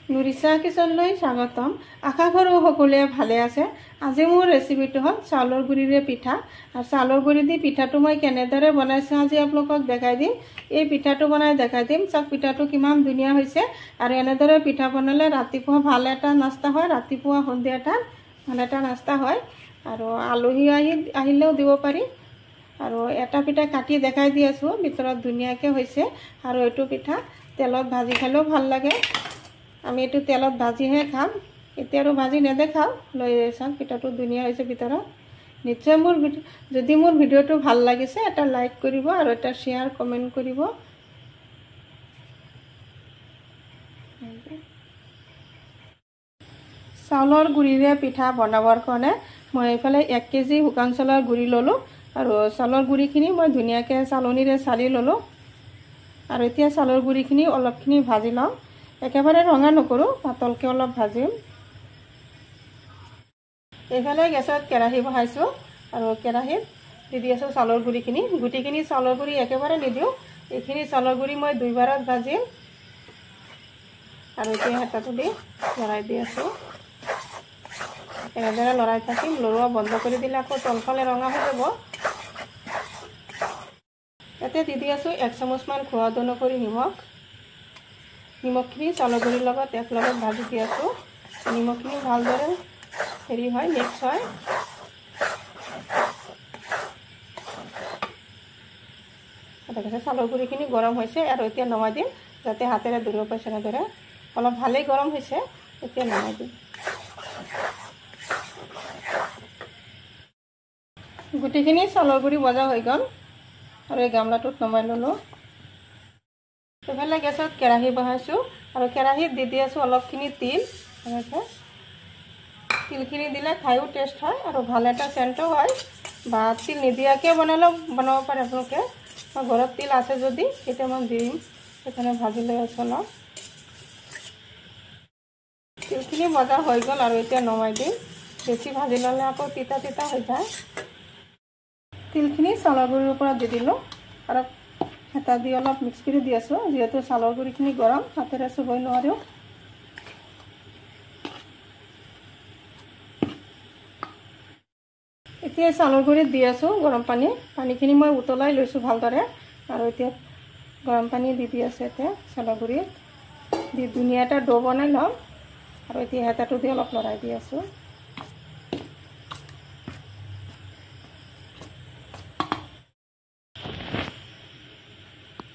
নুৰিছা কিচনলৈ স্বাগতম। আশা কৰোঁ সকলোৱে ভালে আছে। আজি মোৰ ৰেচিপিটো হ'ল চাউলৰ গুড়িৰে পিঠা। আৰু চাউলৰ গুড়ি দি পিঠাটো মই কেনেদৰে বনাইছোঁ আজি আপোনালোকক দেখাই দিম। এই পিঠাটো বনাই দেখাই দিম। চাওক পিঠাটো কিমান ধুনীয়া হৈছে। আৰু এনেদৰে পিঠা বনালে ৰাতিপুৱা ভাল এটা নাস্তা হয়, ৰাতিপুৱা সন্ধিয়া এটা ভাল এটা নাস্তা হয়। আৰু আলহী আহিলেও দিব পাৰি। আৰু এটা পিঠা কাটি দেখাই দি আছোঁ, ভিতৰত ধুনীয়াকৈ হৈছে। আৰু এইটো পিঠা তেলত ভাজি খালেও ভাল লাগে। আমি এইটো তেলত ভাজিহে খাম, এতিয়া আৰু ভাজি নেদেখাওঁ। লৈ চাওক পিঠাটো ধুনীয়া হৈছে ভিতৰত। নিশ্চয় যদি মোৰ ভিডিঅ'টো ভাল লাগিছে এটা লাইক কৰিব আৰু এটা শ্বেয়াৰ কমেণ্ট কৰিব। চাউলৰ গুড়িৰে পিঠা বনাবৰ কাৰণে মই এইফালে 1 কেজি শুকান চাউলৰ গুড়ি ল'লোঁ। আৰু চাউলৰ গুড়িখিনি মই ধুনীয়াকৈ চালনীৰে চালি ল'লোঁ। আৰু এতিয়া চাউলৰ গুড়িখিনি অলপখিনি ভাজি লওঁ। একেবাৰে ৰঙা নকৰোঁ, পাতলকৈ অলপ ভাজিম। এইফালে গেছত কেৰাহী বহাইছোঁ আৰু কেৰাহীত দি আছোঁ চাউলৰ গুড়িখিনি। গুটিখিনি চাউলৰ গুড়ি একেবাৰে নিদিওঁ, এইখিনি চাউলৰ গুড়ি মই 2 বাৰত ভাজিম। আৰু এতিয়া হেতাটো দি লৰাই দি আছোঁ। এনেদৰে লৰাই থাকিম, লৰোৱা বন্ধ কৰি দিলে আকৌ তলফালে ৰঙা হৈ যাব। ইয়াতে দি আছোঁ 1 চামুচমান সোৱাদ অনুসৰি নিমখ। নিমখখিনি চাউলৰ গুড়িৰ লগত একেলগত ভাজি দি আছোঁ। নিমখখিনি ভালদৰে হয়, মিক্স হয়। চাউলৰ গুড়িখিনি গৰম হৈছে আৰু এতিয়া নমাই দিম, যাতে হাতেৰে ধৰিব পাইছে এনেদৰে। অলপ ভালেই গৰম হৈছে, এতিয়া নমাই দিম। গুটিখিনি চাউলৰ গুড়ি ভজা হৈ গ'ল আৰু এই গামলাটোত নমাই ল'লোঁ। এইফালে গেছত কেৰাহী বহাইছোঁ আৰু কেৰাহীত দি আছোঁ অলপখিনি তিল। এনেকৈ তিলখিনি দিলে খায়ো টেষ্ট হয় আৰু ভাল এটা চেণ্টো হয়। বা তিল নিদিয়াকৈ বনাব পাৰে আপোনালোকে। মই ঘৰত তিল আছে যদি কেইটামান দিম, সেইকাৰণে ভাজি লৈ আছোঁ অলপ। তিলখিনি ভজা হৈ গ'ল আৰু এতিয়া নমাই দিম। বেছি ভাজি ল'লে আকৌ তিতা তিতা হৈ যায়। তিলখিনি চাউলৰ গুড়িৰ ওপৰত দি দিলোঁ আৰু হেতা দি অলপ মিক্স কৰি দি আছোঁ, যিহেতু চাউলৰ গুড়িখিনি গৰম, হাতেৰে চুবই নোৱাৰোঁ। এতিয়া চাউলৰ গুড়িত দি আছোঁ গৰম পানী। পানীখিনি মই উতলাই লৈছোঁ ভালদৰে। আৰু এতিয়া গৰম পানী দি আছোঁ এতিয়া চাউলৰ গুড়িত দি ধুনীয়া এটা ডো বনাই ল'ম। আৰু এতিয়া হেতাটো দি অলপ লৰাই দি আছোঁ।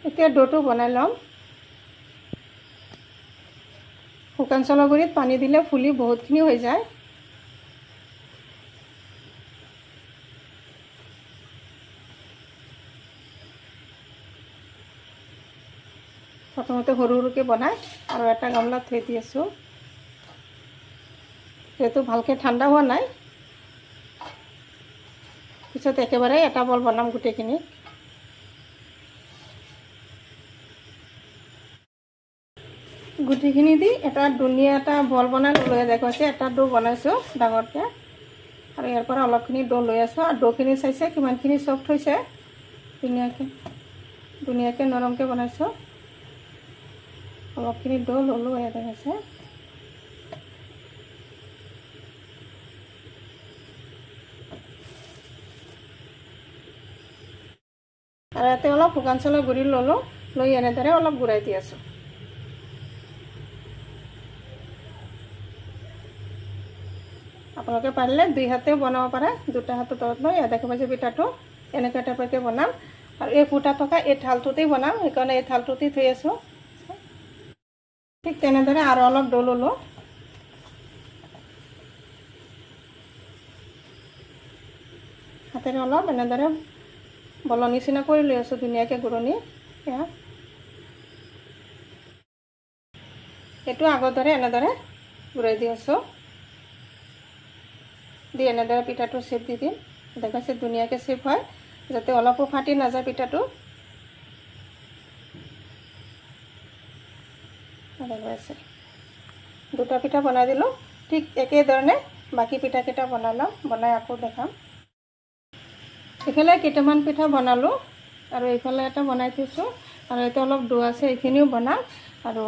এতিয়া ডোটো বনাই ল'ম। শুকান চাউলৰ গুড়িত পানী দিলে ফুলি বহুতখিনি হৈ যায়। প্ৰথমতে সৰু সৰুকৈ বনাই আৰু এটা গামলাত থৈ দি আছোঁ। যিহেতু ভালকৈ ঠাণ্ডা হোৱা নাই, পিছত একেবাৰে এটা বল বনাম গোটেইখিনি। গুটিখিনি দি এটা ধুনীয়া এটা বল বনাই লৈ দেখুৱাইছে। এটা ডো বনাইছোঁ ডাঙৰকৈ আৰু ইয়াৰ পৰা অলপখিনি ডো লৈ আছোঁ। আৰু ডোখিনি চাইছে কিমানখিনি চফ্ট হৈছে, ধুনীয়াকৈ নৰমকৈ বনাইছোঁ। অলপখিনি ডো ল'লোঁ, এয়া দেখাইছে। আৰু ইয়াতে অলপ শুকান চাউলৰ গুড়ি ল'লোঁ, লৈ এনেদৰে অলপ ঘূৰাই দি আছোঁ। আপোনালোকে পাৰিলে 2 হাতেও বনাব পাৰে, 2টা হাতৰ তলত লৈ দেখা পাইছে পিঠাটো এনেকুৱা টাইপকৈ বনাম। আৰু এই ফুটা থকা এই থালটোতেই বনাম, সেইকাৰণে এই থালটোতেই থৈ আছোঁ। ঠিক তেনেদৰে আৰু অলপ ডো ল'লোঁ। হাতেৰে অলপ এনেদৰে বলৰ নিচিনা কৰি লৈ আছোঁ, ধুনীয়াকৈ ঘূৰণি। এইটো আগৰ দৰে এনেদৰে ঘূৰাই দি আছোঁ। দি এনেদৰে পিঠাটো চেপ দি দিম। দেখাইছে ধুনীয়াকৈ চেপ হয়, যাতে অলপো ফাটি নাযায় পিঠাটো। দেখাইছে 2টা পিঠা বনাই দিলোঁ। ঠিক একেধৰণে বাকী পিঠাকেইটা বনাই ল'ম, বনাই আকৌ দেখাম। এইফালে কেইটামান পিঠা বনালোঁ আৰু এইফালে এটা বনাই থৈছোঁ। আৰু এতিয়া অলপ ডো আছে, এইখিনিও বনাম। আৰু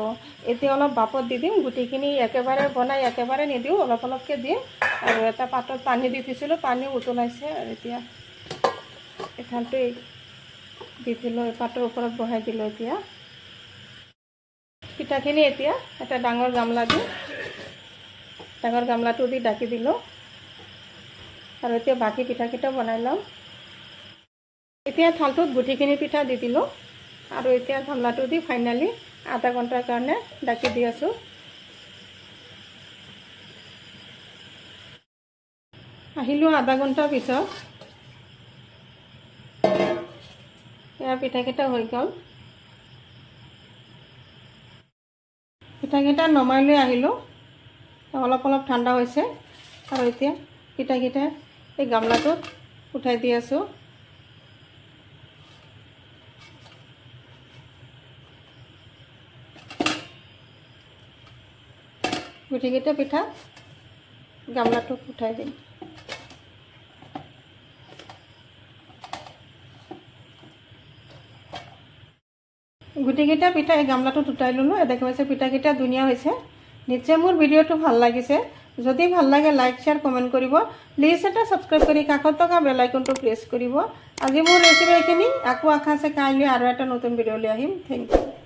এতিয়া অলপ বাপত দি দিম গুটিখিনি একেবাৰে বনাই একেবাৰে নিদিওঁ অলপ অলপকৈ দিয়ে আৰু এটা পাতত পানী দি থৈছিলোঁ পানী উতলাইছে আৰু এতিয়া এঠালটো দি দিলোঁ পাতৰ ওপৰত বহাই দিলোঁ এতিয়া পিঠাখিনি এতিয়া এটা ডাঙৰ গামলা দি ডাঙৰ গামলাটো দি ঢাকি দিলোঁ আৰু এতিয়া বাকী পিঠাকেইটা বনাই লওঁ এতিয়া থালটোত গুটিখিনি পিঠা দি দিলোঁ আৰু এতিয়া গামলাটো দি ফাইনালি আধা ঘণ্টাৰ কাৰণে ঢাকি দি আছোঁ আহিলোঁ আধা ঘণ্টাৰ পিছত এয়া পিঠাকেইটা হৈ গ'ল পিঠাকেইটা নমাই লৈ আহিলোঁ অলপ অলপ ঠাণ্ডা হৈছে আৰু এতিয়া পিঠাকেইটা এই গামলাটোত উঠাই দি আছোঁ গুটিকেইটা পিঠা গামলাটোত উঠাই দিম গুটিকেইটা পিঠা এই গামলাটোত উঠাই ল'লোঁ দেখা পাইছে পিঠাকেইটা ধুনীয়া হৈছে নিশ্চয় মোৰ ভিডিঅ'টো ভাল লাগিছে যদি ভাল লাগে লাইক শ্বেয়াৰ কমেণ্ট কৰিব প্লিজ এটা ছাবস্ক্ৰাইব কৰি কাষত থকা বেল আইকনটো প্ৰেছ কৰিব আজি মোৰ ৰেচিপি এইখিনি আকৌ আশা আছে কাইলৈ আৰু এটা নতুন ভিডিঅ' লৈ আহিম থেংক ইউ